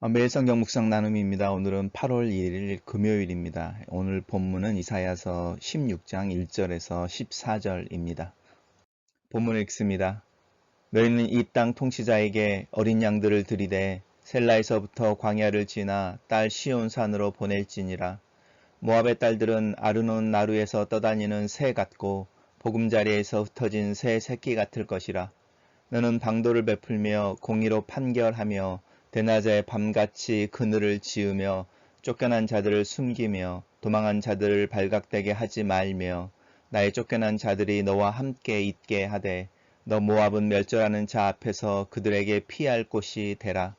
매일 성경 묵상 나눔입니다. 오늘은 8월 1일 금요일입니다. 오늘 본문은 이사야서 16장 1절에서 14절입니다. 본문을 읽습니다. 너희는 이 땅 통치자에게 어린 양들을 들이되 셀라에서부터 광야를 지나 딸 시온산으로 보낼지니라. 모압의 딸들은 아르논 나루에서 떠다니는 새 같고 보금자리에서 흩어진 새 새끼 같을 것이라. 너는 방도를 베풀며 공의로 판결하며 대낮에 밤같이 그늘을 지으며 쫓겨난 자들을 숨기며 도망한 자들을 발각되게 하지 말며 나의 쫓겨난 자들이 너와 함께 있게 하되 너 모압은 멸절하는 자 앞에서 그들에게 피할 곳이 되라.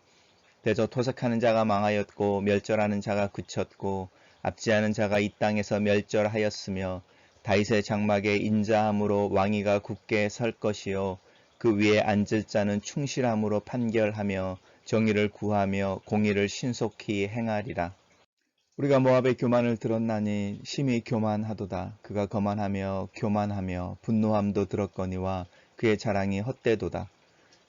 대저 토색하는 자가 망하였고 멸절하는 자가 그쳤고 압지하는 자가 이 땅에서 멸절하였으며 다윗의 장막에 인자함으로 왕위가 굳게 설 것이요 그 위에 앉을 자는 충실함으로 판결하며 정의를 구하며 공의를 신속히 행하리라. 우리가 모압의 교만을 들었나니 심히 교만하도다. 그가 거만하며 교만하며 분노함도 들었거니와 그의 자랑이 헛되도다.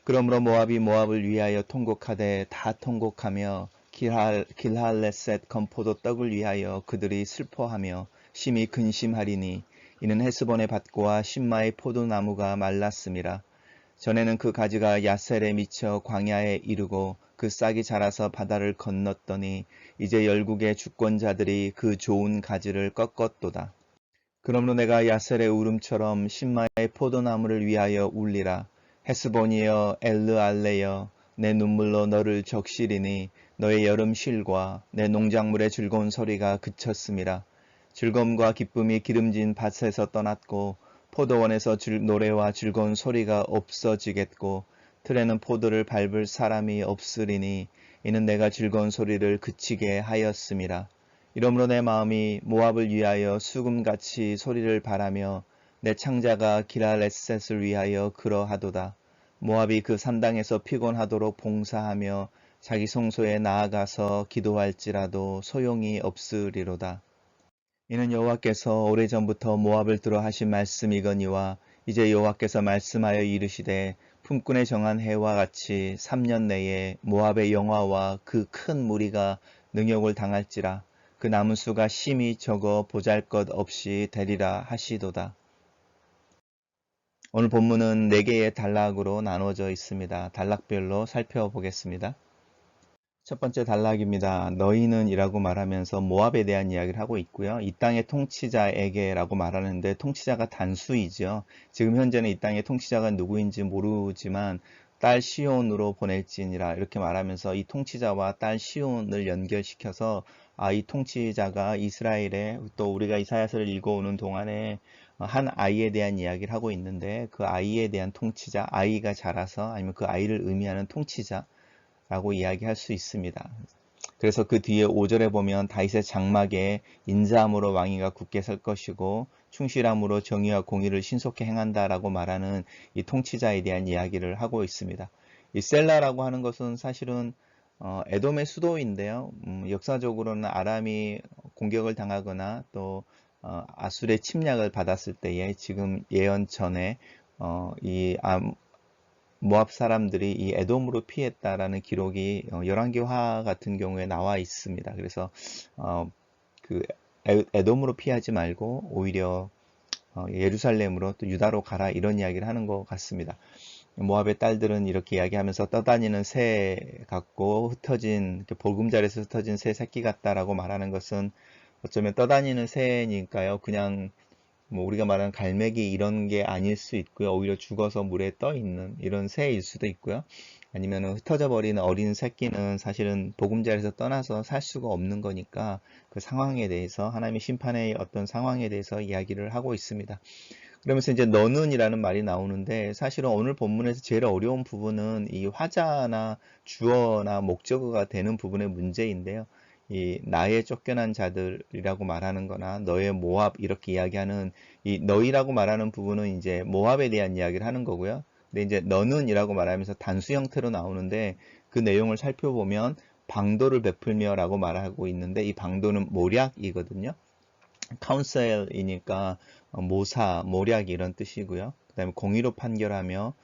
그러므로 모압이 모압을 위하여 통곡하되 다 통곡하며 길할레셋 건포도 떡을 위하여 그들이 슬퍼하며 심히 근심하리니 이는 헤스본의 밭과 신마의 포도나무가 말랐음이라. 전에는 그 가지가 야셀에 미쳐 광야에 이르고 그 싹이 자라서 바다를 건넜더니 이제 열국의 주권자들이 그 좋은 가지를 꺾었도다. 그러므로 내가 야셀의 울음처럼 신마의 포도나무를 위하여 울리라. 헤스본이여 엘르알레여 내 눈물로 너를 적시리니 너의 여름 쉴과 내 농작물의 즐거운 소리가 그쳤음이라. 즐거움과 기쁨이 기름진 밭에서 떠났고 포도원에서 노래와 즐거운 소리가 없어지겠고 틀에는 포도를 밟을 사람이 없으리니 이는 내가 즐거운 소리를 그치게 하였음이라. 이러므로 내 마음이 모압을 위하여 수금같이 소리를 바라며 내 창자가 기랄에셋을 위하여 그러하도다. 모압이 그 산당에서 피곤하도록 봉사하며 자기 성소에 나아가서 기도할지라도 소용이 없으리로다. 이는 여호와께서 오래전부터 모압을 들어 하신 말씀이거니와 이제 여호와께서 말씀하여 이르시되 품꾼의 정한 해와 같이 3년 내에 모압의 영화와 그 큰 무리가 능욕을 당할지라. 그 남은 수가 심히 적어 보잘것없이 되리라 하시도다. 오늘 본문은 4개의 단락으로 나누어져 있습니다. 단락별로 살펴보겠습니다. 첫 번째 단락입니다. 너희는 이라고 말하면서 모압에 대한 이야기를 하고 있고요. 이 땅의 통치자에게 라고 말하는데 통치자가 단수이죠. 지금 현재는 이 땅의 통치자가 누구인지 모르지만 딸 시온으로 보낼지니라 이렇게 말하면서 이 통치자와 딸 시온을 연결시켜서 이 통치자가 이스라엘에 또 우리가 이사야서를 읽어오는 동안에 한 아이에 대한 이야기를 하고 있는데 그 아이에 대한 통치자, 아이가 자라서 아니면 그 아이를 의미하는 통치자 라고 이야기할 수 있습니다. 그래서 그 뒤에 5절에 보면 다윗의 장막에 인자함으로 왕위가 굳게 설 것이고 충실함으로 정의와 공의를 신속히 행한다라고 말하는 이 통치자에 대한 이야기를 하고 있습니다. 이 셀라라고 하는 것은 사실은 에돔의 수도인데요. 역사적으로는 아람이 공격을 당하거나 또 아술의 침략을 받았을 때에 지금 예언 전에 이 모압 사람들이 이 에돔으로 피했다라는 기록이 열왕기하 같은 경우에 나와 있습니다. 그래서 그 에돔으로 피하지 말고 오히려 예루살렘으로 또 유다로 가라 이런 이야기를 하는 것 같습니다. 모압의 딸들은 이렇게 이야기하면서 떠다니는 새 같고 흩어진 보금자리에서 흩어진 새 새끼 같다라고 말하는 것은 어쩌면 떠다니는 새니까요. 그냥 뭐 우리가 말하는 갈매기 이런 게 아닐 수 있고요. 오히려 죽어서 물에 떠 있는 이런 새일 수도 있고요. 아니면 흩어져 버리는 어린 새끼는 사실은 보금자리에서 떠나서 살 수가 없는 거니까 그 상황에 대해서 하나님의 심판의 어떤 상황에 대해서 이야기를 하고 있습니다. 그러면서 이제 너는이라는 말이 나오는데 사실은 오늘 본문에서 제일 어려운 부분은 이 화자나 주어나 목적어가 되는 부분의 문제인데요. 이 나의 쫓겨난 자들이라고 말하는 거나 너의 모압 이렇게 이야기하는 이 너희라고 말하는 부분은 이제 모압에 대한 이야기를 하는 거고요. 근데 이제 너는이라고 말하면서 단수 형태로 나오는데 그 내용을 살펴보면 방도를 베풀며라고 말하고 있는데 이 방도는 모략이거든요. 카운셀이니까 모사, 모략 이런 뜻이고요. 그 다음에 공의로 판결하며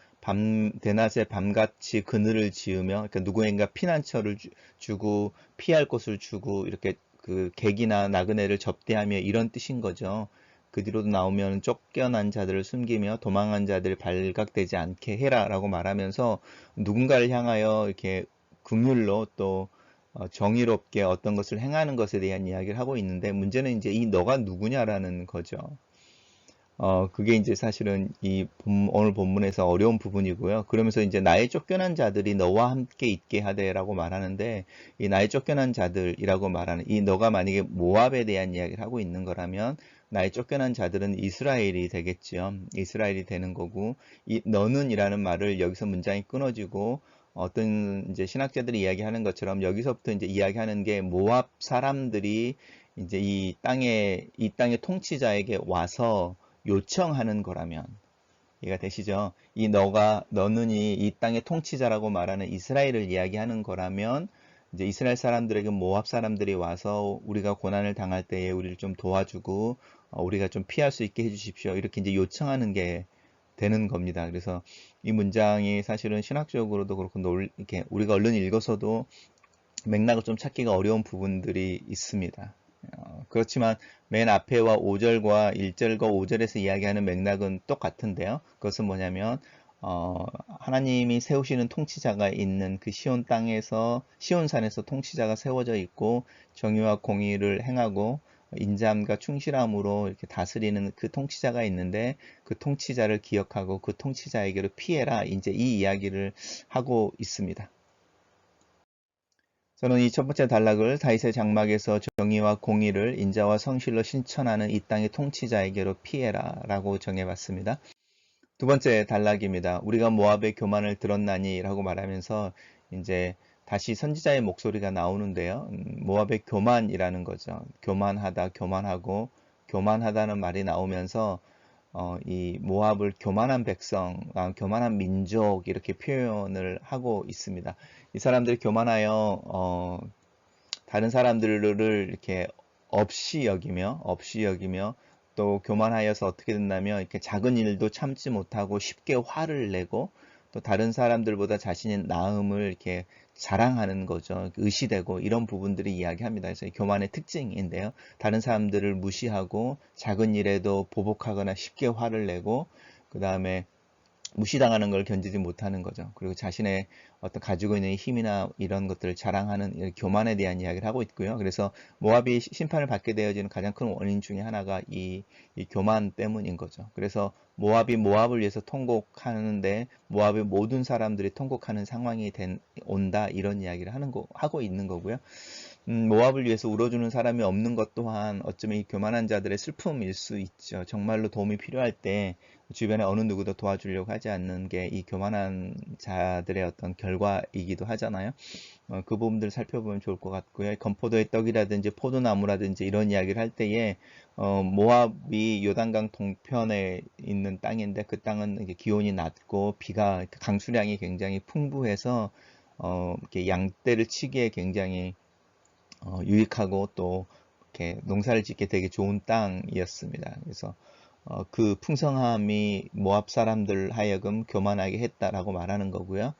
대낮에 밤같이 그늘을 지으며, 그러니까 누구인가 피난처를 주고 피할 곳을 주고 이렇게 그 객이나 나그네를 접대하며 이런 뜻인 거죠. 그 뒤로도 나오면 쫓겨난 자들을 숨기며 도망한 자들이 발각되지 않게 해라라고 말하면서 누군가를 향하여 이렇게 긍휼로 또 정의롭게 어떤 것을 행하는 것에 대한 이야기를 하고 있는데, 문제는 이제 이 너가 누구냐라는 거죠. 그게 이제 사실은 오늘 본문에서 어려운 부분이고요. 그러면서 이제 나의 쫓겨난 자들이 너와 함께 있게 하되라고 말하는데, 이 나의 쫓겨난 자들이라고 말하는 이 너가 만약에 모압에 대한 이야기를 하고 있는 거라면 나의 쫓겨난 자들은 이스라엘이 되겠죠. 이스라엘이 되는 거고, 이 너는이라는 말을 여기서 문장이 끊어지고 어떤 이제 신학자들이 이야기하는 것처럼 여기서부터 이제 이야기하는 게 모압 사람들이 이제 이 땅의 통치자에게 와서 요청하는 거라면 이해가 되시죠? 너는 이 땅의 통치자라고 말하는 이스라엘을 이야기하는 거라면 이제 이스라엘 사람들에게 모압 사람들이 와서 우리가 고난을 당할 때에 우리를 좀 도와주고 우리가 좀 피할 수 있게 해주십시오. 이렇게 이제 요청하는 게 되는 겁니다. 그래서 이 문장이 사실은 신학적으로도 그렇고 이렇게 우리가 얼른 읽어서도 맥락을 좀 찾기가 어려운 부분들이 있습니다. 그렇지만 맨 앞에와 5절과 1절과 5절에서 이야기하는 맥락은 똑같은데요. 그것은 뭐냐면 하나님이 세우시는 통치자가 있는 그 시온 땅에서 시온산에서 통치자가 세워져 있고 정의와 공의를 행하고 인자함과 충실함으로 이렇게 다스리는 그 통치자가 있는데, 그 통치자를 기억하고 그 통치자에게로 피해라, 이제 이 이야기를 하고 있습니다. 저는 이 첫 번째 단락을 다윗의 장막에서 정의와 공의를 인자와 성실로 실천하는 이 땅의 통치자에게로 피해라 라고 정해봤습니다. 두 번째 단락입니다. 우리가 모압의 교만을 들었나니 라고 말하면서 이제 다시 선지자의 목소리가 나오는데요. 모압의 교만이라는 거죠. 교만하다, 교만하고, 교만하다는 말이 나오면서 이 모압을 교만한 백성, 교만한 민족 이렇게 표현을 하고 있습니다. 이 사람들이 교만하여 다른 사람들을 이렇게 없이 여기며 또 교만하여서 어떻게 된다면 이렇게 작은 일도 참지 못하고 쉽게 화를 내고 또 다른 사람들보다 자신의 나음을 이렇게 자랑하는 거죠. 의시되고 이런 부분들이 이야기합니다. 그래서 교만의 특징인데요. 다른 사람들을 무시하고 작은 일에도 보복하거나 쉽게 화를 내고 그 다음에 무시당하는 걸 견디지 못하는 거죠. 그리고 자신의 어떤 가지고 있는 힘이나 이런 것들을 자랑하는 교만에 대한 이야기를 하고 있고요. 그래서 모압이 심판을 받게 되어지는 가장 큰 원인 중에 하나가 이 교만 때문인 거죠. 그래서 모압이 모압을 위해서 통곡하는데 모압의 모든 사람들이 통곡하는 상황이 온다, 이런 이야기를 하고 있는 거고요. 모압을 위해서 울어주는 사람이 없는 것 또한 어쩌면 이 교만한 자들의 슬픔일 수 있죠. 정말로 도움이 필요할 때 주변에 어느 누구도 도와주려고 하지 않는 게 이 교만한 자들의 어떤 결과이기도 하잖아요. 그 부분들 살펴보면 좋을 것 같고요. 건포도의 떡이라든지 포도나무라든지 이런 이야기를 할 때에 모압이 요단강 동편에 있는 땅인데 그 땅은 이게 기온이 낮고 비가 강수량이 굉장히 풍부해서 이렇게 양떼를 치기에 굉장히 유익하고 또 이렇게 농사를 짓기 되게 좋은 땅이었습니다. 그래서 그 풍성함이 모압 사람들 하여금 교만하게 했다라고 말하는 거고요.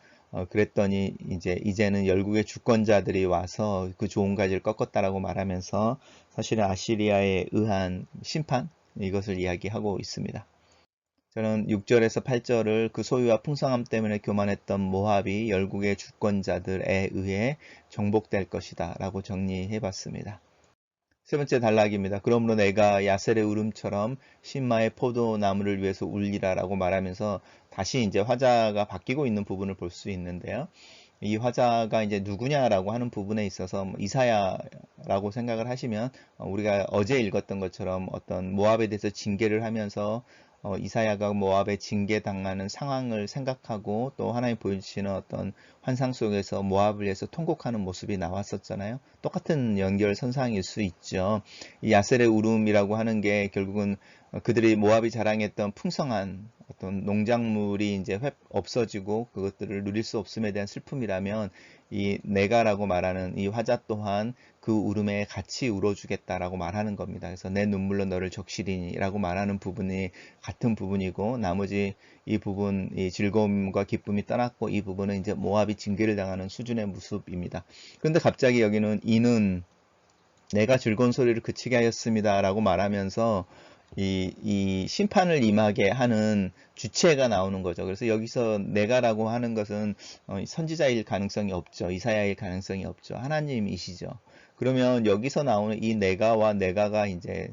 그랬더니 이제는 열국의 주권자들이 와서 그 좋은 가지를 꺾었다라고 말하면서 사실은 아시리아에 의한 심판, 이것을 이야기하고 있습니다. 저는 6절에서 8절을 그 소유와 풍성함 때문에 교만했던 모압이 열국의 주권자들에 의해 정복될 것이다 라고 정리해 봤습니다. 세 번째 단락입니다. 그러므로 내가 야셀의 울음처럼 신마의 포도나무를 위해서 울리라 라고 말하면서 다시 이제 화자가 바뀌고 있는 부분을 볼 수 있는데요. 이 화자가 이제 누구냐라고 하는 부분에 있어서 이사야라고 생각을 하시면 우리가 어제 읽었던 것처럼 어떤 모압에 대해서 징계를 하면서 이사야가 모압에 징계당하는 상황을 생각하고 또 하나님 보여주시는 어떤 환상 속에서 모압을 위해서 통곡하는 모습이 나왔었잖아요. 똑같은 연결선상일 수 있죠. 이 야셀의 울음이라고 하는 게 결국은 그들이 모압이 자랑했던 풍성한 어떤 농작물이 이제 없어지고 그것들을 누릴 수 없음에 대한 슬픔이라면, 이 내가라고 말하는 이 화자 또한 그 울음에 같이 울어주겠다라고 말하는 겁니다. 그래서 내 눈물로 너를 적시리니라고 말하는 부분이 같은 부분이고, 나머지 이 부분, 이 즐거움과 기쁨이 떠났고, 이 부분은 이제 모압이 징계를 당하는 수준의 모습입니다. 그런데 갑자기 여기는 이는 내가 즐거운 소리를 그치게 하였습니다 라고 말하면서 이 심판을 임하게 하는 주체가 나오는 거죠. 그래서 여기서 내가라고 하는 것은 선지자일 가능성이 없죠. 이사야일 가능성이 없죠. 하나님이시죠. 그러면 여기서 나오는 이 내가와 내가가 이제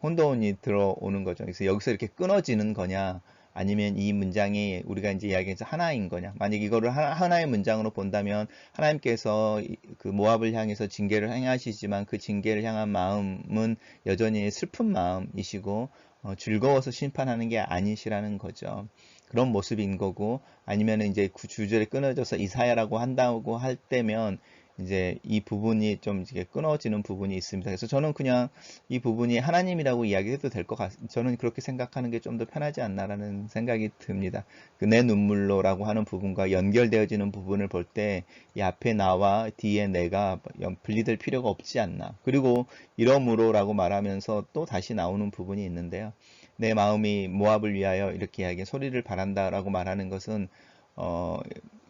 혼돈이 들어오는 거죠. 그래서 여기서 이렇게 끊어지는 거냐, 아니면 이 문장이 우리가 이제 이야기해서 하나인 거냐. 만약 이거를 하나의 문장으로 본다면 하나님께서 그 모압을 향해서 징계를 행하시지만 그 징계를 향한 마음은 여전히 슬픈 마음이시고 즐거워서 심판하는 게 아니시라는 거죠. 그런 모습인 거고, 아니면 이제 그 주절에 끊어져서 이사야라고 한다고 할 때면 이제 이 부분이 좀 이제 끊어지는 부분이 있습니다. 그래서 저는 그냥 이 부분이 하나님이라고 이야기해도 될 것 같습니다. 저는 그렇게 생각하는 게 좀 더 편하지 않나라는 생각이 듭니다. 그 내 눈물로라고 하는 부분과 연결되어지는 부분을 볼 때 이 앞에 나와 뒤에 내가 분리될 필요가 없지 않나. 그리고 이러므로라고 말하면서 또 다시 나오는 부분이 있는데요. 내 마음이 모압을 위하여 이렇게 이야기 소리를 바란다라고 말하는 것은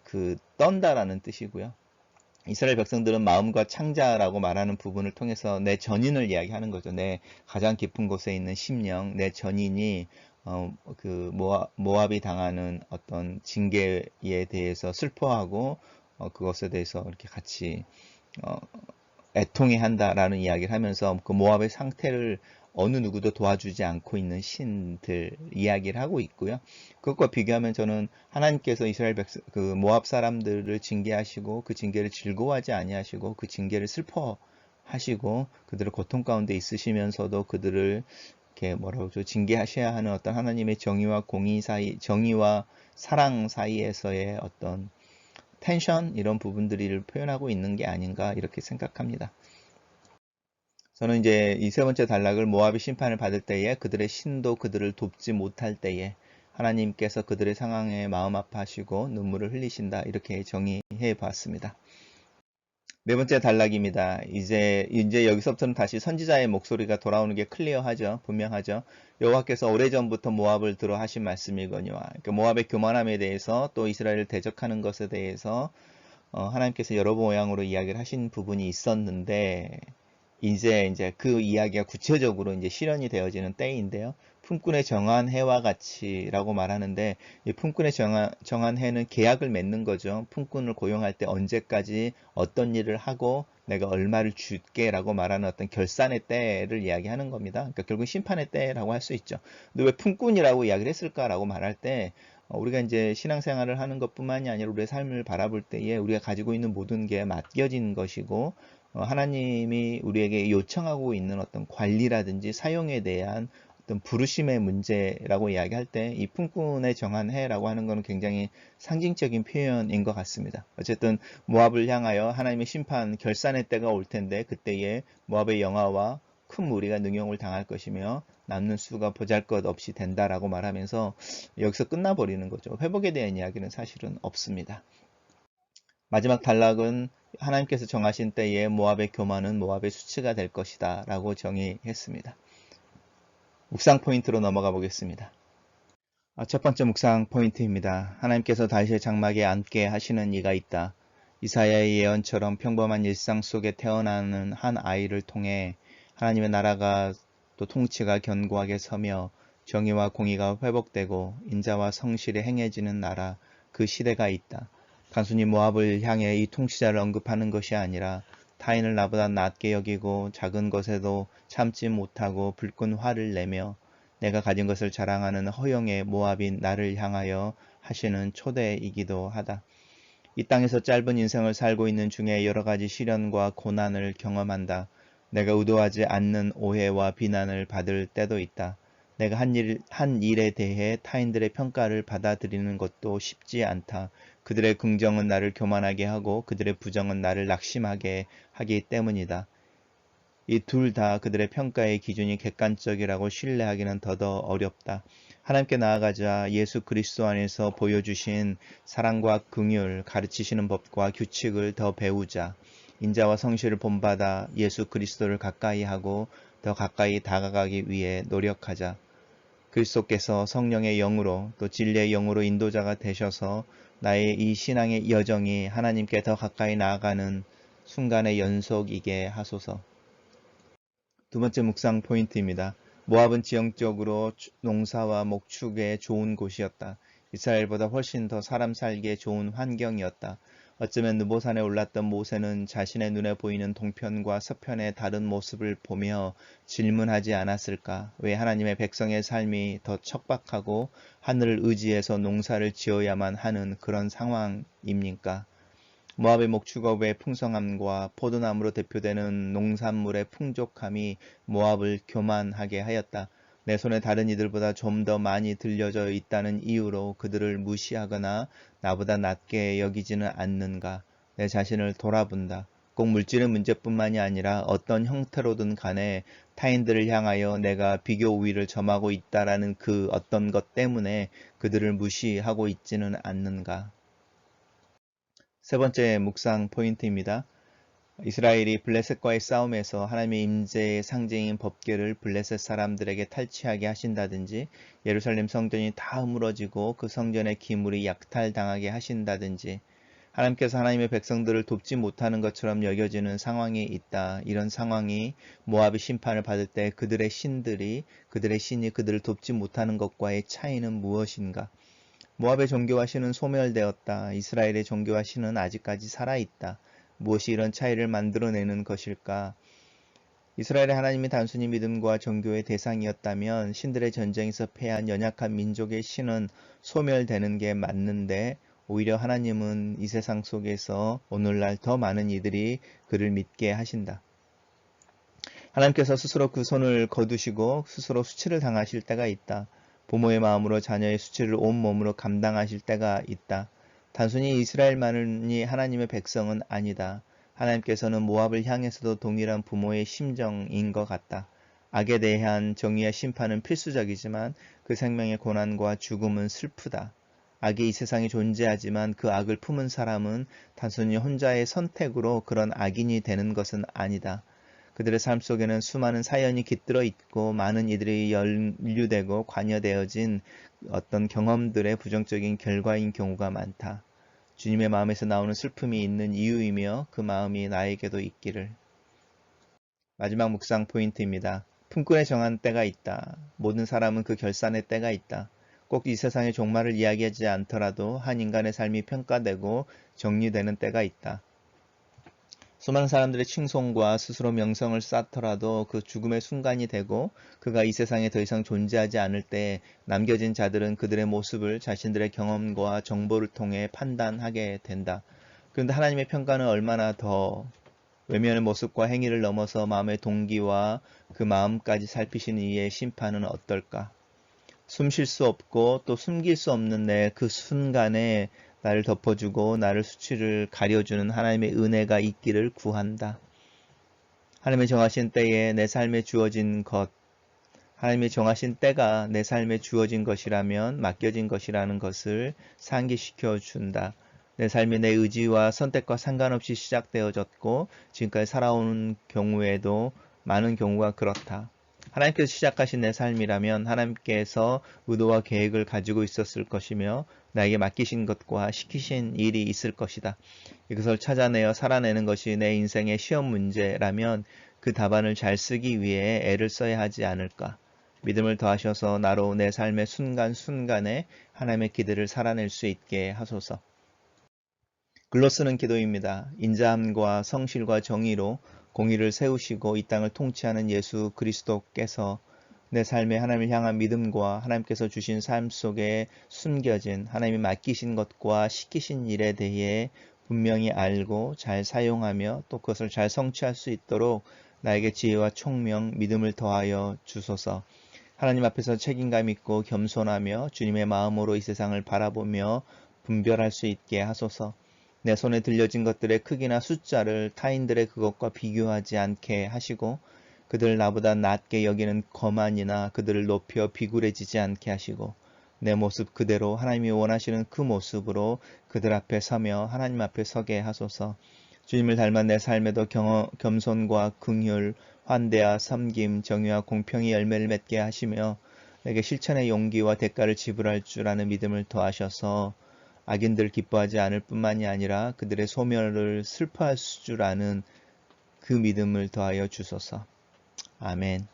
그 떤다라는 뜻이고요. 이스라엘 백성들은 마음과 창자라고 말하는 부분을 통해서 내 전인을 이야기하는 거죠. 내 가장 깊은 곳에 있는 심령, 내 전인이 그 모압이 당하는 어떤 징계에 대해서 슬퍼하고 그것에 대해서 이렇게 같이 어, 애통해 한다라는 이야기를 하면서 그 모압의 상태를 어느 누구도 도와주지 않고 있는 신들 이야기를 하고 있고요. 그것과 비교하면 저는 하나님께서 이스라엘 백성, 그 모압 사람들을 징계하시고 그 징계를 즐거워하지 아니하시고 그 징계를 슬퍼하시고 그들을 고통 가운데 있으시면서도 그들을 이렇게 뭐라고 저 징계하셔야 하는 어떤 하나님의 정의와 공의 사이, 정의와 사랑 사이에서의 어떤 텐션 이런 부분들을 표현하고 있는 게 아닌가 이렇게 생각합니다. 저는 이제 이 세 번째 단락을 모압이 심판을 받을 때에 그들의 신도 그들을 돕지 못할 때에 하나님께서 그들의 상황에 마음 아파하시고 눈물을 흘리신다 이렇게 정의해 봤습니다. 네 번째 단락입니다. 이제 여기서부터는 다시 선지자의 목소리가 돌아오는 게 클리어하죠. 분명하죠. 여호와께서 오래전부터 모압을 들어 하신 말씀이거니와 그러니까 모압의 교만함에 대해서 또 이스라엘을 대적하는 것에 대해서 하나님께서 여러 모양으로 이야기를 하신 부분이 있었는데 이제 그 이야기가 구체적으로 이제 실현이 되어지는 때인데요. 품꾼의 정한 해와 같이라고 말하는데 이 품꾼의 정한 해는 계약을 맺는 거죠. 품꾼을 고용할 때 언제까지 어떤 일을 하고 내가 얼마를 줄게라고 말하는 어떤 결산의 때를 이야기하는 겁니다. 그러니까 결국 심판의 때라고 할 수 있죠. 근데 왜 품꾼이라고 이야기를 했을까라고 말할 때 우리가 이제 신앙생활을 하는 것뿐만이 아니라 우리의 삶을 바라볼 때에 우리가 가지고 있는 모든 게 맡겨진 것이고 하나님이 우리에게 요청하고 있는 어떤 관리라든지 사용에 대한 어떤 부르심의 문제라고 이야기할 때 이 품꾼의 정한 해라고 하는 것은 굉장히 상징적인 표현인 것 같습니다. 어쨌든 모압을 향하여 하나님의 심판 결산의 때가 올 텐데 그때에 모압의 영화와 큰 무리가 능용을 당할 것이며 남는 수가 보잘것없이 된다라고 말하면서 여기서 끝나버리는 거죠. 회복에 대한 이야기는 사실은 없습니다. 마지막 단락은 하나님께서 정하신 때에 모압의 교만은 모압의 수치가 될 것이다 라고 정의했습니다. 묵상 포인트로 넘어가 보겠습니다. 첫 번째 묵상 포인트입니다. 하나님께서 다윗의 장막에 앉게 하시는 이가 있다. 이사야의 예언처럼 평범한 일상 속에 태어나는 한 아이를 통해 하나님의 나라가 또 통치가 견고하게 서며 정의와 공의가 회복되고 인자와 성실이 행해지는 나라, 그 시대가 있다. 단순히 모압을 향해 이 통치자를 언급하는 것이 아니라 타인을 나보다 낮게 여기고 작은 것에도 참지 못하고 불끈 화를 내며 내가 가진 것을 자랑하는 허영의 모압인 나를 향하여 하시는 초대이기도 하다. 이 땅에서 짧은 인생을 살고 있는 중에 여러 가지 시련과 고난을 경험한다. 내가 의도하지 않는 오해와 비난을 받을 때도 있다. 내가 한 일에 대해 타인들의 평가를 받아들이는 것도 쉽지 않다. 그들의 긍정은 나를 교만하게 하고 그들의 부정은 나를 낙심하게 하기 때문이다. 이 둘 다 그들의 평가의 기준이 객관적이라고 신뢰하기는 더더 어렵다. 하나님께 나아가자 예수 그리스도 안에서 보여주신 사랑과 긍휼, 가르치시는 법과 규칙을 더 배우자. 인자와 성실을 본받아 예수 그리스도를 가까이 하고 더 가까이 다가가기 위해 노력하자. 그리스도께서 성령의 영으로 또 진리의 영으로 인도자가 되셔서 나의 이 신앙의 여정이 하나님께 더 가까이 나아가는 순간의 연속이게 하소서. 두 번째 묵상 포인트입니다. 모압은 지형적으로 농사와 목축에 좋은 곳이었다. 이스라엘보다 훨씬 더 사람 살기에 좋은 환경이었다. 어쩌면 느보산에 올랐던 모세는 자신의 눈에 보이는 동편과 서편의 다른 모습을 보며 질문하지 않았을까? 왜 하나님의 백성의 삶이 더 척박하고 하늘을 의지해서 농사를 지어야만 하는 그런 상황입니까? 모압의 목축업의 풍성함과 포도나무로 대표되는 농산물의 풍족함이 모압을 교만하게 하였다. 내 손에 다른 이들보다 좀 더 많이 들려져 있다는 이유로 그들을 무시하거나 나보다 낮게 여기지는 않는가. 내 자신을 돌아본다. 꼭 물질의 문제뿐만이 아니라 어떤 형태로든 간에 타인들을 향하여 내가 비교 우위를 점하고 있다라는 그 어떤 것 때문에 그들을 무시하고 있지는 않는가. 세 번째 묵상 포인트입니다. 이스라엘이 블레셋과의 싸움에서 하나님의 임재의 상징인 법궤를 블레셋 사람들에게 탈취하게 하신다든지 예루살렘 성전이 다 허물어지고 그 성전의 기물이 약탈당하게 하신다든지 하나님께서 하나님의 백성들을 돕지 못하는 것처럼 여겨지는 상황이 있다. 이런 상황이 모압이 심판을 받을 때 그들의 신이 그들을 돕지 못하는 것과의 차이는 무엇인가? 모압의 종교와 신은 소멸되었다. 이스라엘의 종교와 신은 아직까지 살아있다. 무엇이 이런 차이를 만들어내는 것일까? 이스라엘의 하나님이 단순히 믿음과 종교의 대상이었다면 신들의 전쟁에서 패한 연약한 민족의 신은 소멸되는 게 맞는데 오히려 하나님은 이 세상 속에서 오늘날 더 많은 이들이 그를 믿게 하신다. 하나님께서 스스로 그 손을 거두시고 스스로 수치를 당하실 때가 있다. 부모의 마음으로 자녀의 수치를 온몸으로 감당하실 때가 있다. 단순히 이스라엘만이 하나님의 백성은 아니다. 하나님께서는 모압을 향해서도 동일한 부모의 심정인 것 같다. 악에 대한 정의와 심판은 필수적이지만 그 생명의 고난과 죽음은 슬프다. 악이 이 세상에 존재하지만 그 악을 품은 사람은 단순히 혼자의 선택으로 그런 악인이 되는 것은 아니다. 그들의 삶 속에는 수많은 사연이 깃들어 있고 많은 이들이 연루되고 관여되어진 어떤 경험들의 부정적인 결과인 경우가 많다. 주님의 마음에서 나오는 슬픔이 있는 이유이며 그 마음이 나에게도 있기를. 마지막 묵상 포인트입니다. 품꾼에 정한 때가 있다. 모든 사람은 그 결산의 때가 있다. 꼭 이 세상의 종말을 이야기하지 않더라도 한 인간의 삶이 평가되고 정리되는 때가 있다. 수많은 사람들의 칭송과 스스로 명성을 쌓더라도 그 죽음의 순간이 되고 그가 이 세상에 더 이상 존재하지 않을 때 남겨진 자들은 그들의 모습을 자신들의 경험과 정보를 통해 판단하게 된다. 그런데 하나님의 평가는 얼마나 더 외면의 모습과 행위를 넘어서 마음의 동기와 그 마음까지 살피시는 이의 심판은 어떨까? 숨 쉴 수 없고 또 숨길 수 없는 내 그 순간에 나를 덮어주고 나를 수치를 가려주는 하나님의 은혜가 있기를 구한다. 하나님의 정하신 때에 내 삶에 주어진 것, 하나님의 정하신 때가 내 삶에 주어진 것이라면 맡겨진 것이라는 것을 상기시켜 준다. 내 삶이 내 의지와 선택과 상관없이 시작되어졌고 지금까지 살아오는 경우에도 많은 경우가 그렇다. 하나님께서 시작하신 내 삶이라면 하나님께서 의도와 계획을 가지고 있었을 것이며 나에게 맡기신 것과 시키신 일이 있을 것이다. 이것을 찾아내어 살아내는 것이 내 인생의 시험 문제라면 그 답안을 잘 쓰기 위해 애를 써야 하지 않을까. 믿음을 더하셔서 나로 내 삶의 순간순간에 하나님의 기대를 살아낼 수 있게 하소서. 글로 쓰는 기도입니다. 인자함과 성실과 정의로 공의를 세우시고 이 땅을 통치하는 예수 그리스도께서 내 삶에 하나님을 향한 믿음과 하나님께서 주신 삶 속에 숨겨진 하나님이 맡기신 것과 시키신 일에 대해 분명히 알고 잘 사용하며 또 그것을 잘 성취할 수 있도록 나에게 지혜와 총명, 믿음을 더하여 주소서. 하나님 앞에서 책임감 있고 겸손하며 주님의 마음으로 이 세상을 바라보며 분별할 수 있게 하소서. 내 손에 들려진 것들의 크기나 숫자를 타인들의 그것과 비교하지 않게 하시고 그들을 나보다 낮게 여기는 거만이나 그들을 높여 비굴해지지 않게 하시고 내 모습 그대로 하나님이 원하시는 그 모습으로 그들 앞에 서며 하나님 앞에 서게 하소서. 주님을 닮은 내 삶에도 겸손과 긍휼, 환대와 섬김, 정의와 공평이 열매를 맺게 하시며 내게 실천의 용기와 대가를 지불할 줄 아는 믿음을 더하셔서 악인들 기뻐하지 않을 뿐만이 아니라 그들의 소멸을 슬퍼할 줄 아는 그 믿음을 더하여 주소서. 아멘.